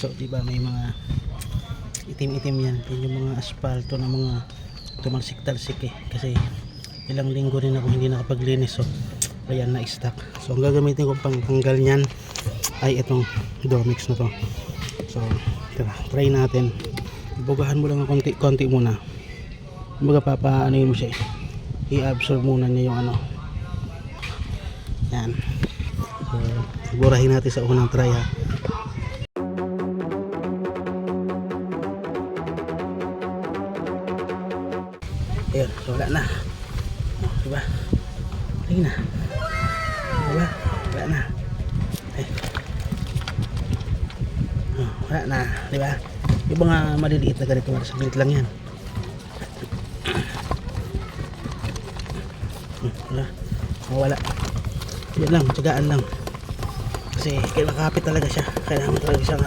So diba may mga itim-itim yan. Yan yung mga asfalto na mga tumalsik-talsik eh. Kasi ilang linggo rin ako hindi nakapaglinis. So ayan, na-stuck. So ang gagamitin ko pang tanggal nyan ay itong Domex na to. So try natin. Bugahan mo lang ng konti muna. Kumbaga papaano yun mo siya, i-absorb muna niya yung ano. Yan. So burahin natin sa unang try ha. Ayan, so wala na. Diba? Lagi na. Diba? Wala na. Ay. Wala na. Diba? Yung mga maliliit na ganito, saglit lang yan. Wala. Wala. Yan lang, tsagaan lang. Kasi kinakapit talaga siya. Kailangan talaga siyang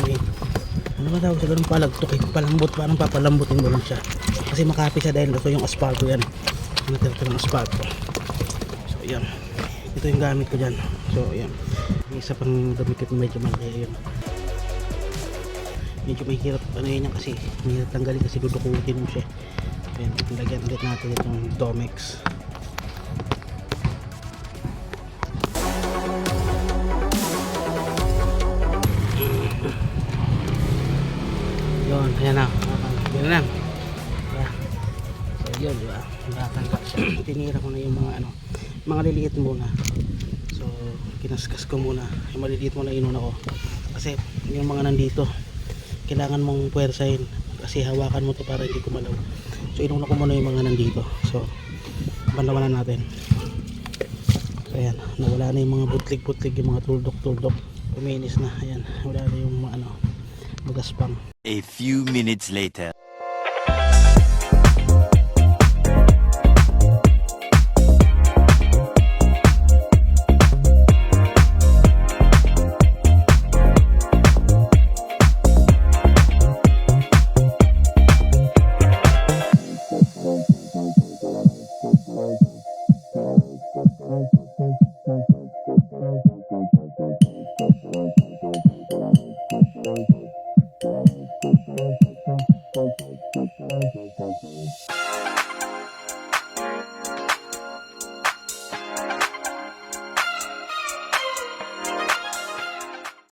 ano ba tawag sa ganun, palagtok eh. Palambot, parang papalambutin mo lang siya. Kasi makapit siya dahil ito yung asfalto yan. Ito ng asfalto. So yan. Ito yung gamit ko dyan. So yan. May isa pang damit ko medyo malaki yun. Medyo mahirap ano yun yan kasi mahirap tanggalin kasi dudukutin mo siya. Ayan, lagyan ulit natin itong Domex. Yun, ayan na. Yun na. So yun, diba? Natanggal siya. Tinira ko na yung mga mga liliit muna. So kinaskas ko muna. Yung maliliit muna inuna ko. Kasi yung mga nandito, kailangan mong puwersahin. Kasi hawakan mo to para hindi kumalaw. So inuna ko muna yung mga nandito. So bandawalan natin. So ayan, nawala na yung mga butlig-butlig, yung mga tuldok-tuldok. Kuminis na. Ayan, wala na yung magaspang. A few minutes later.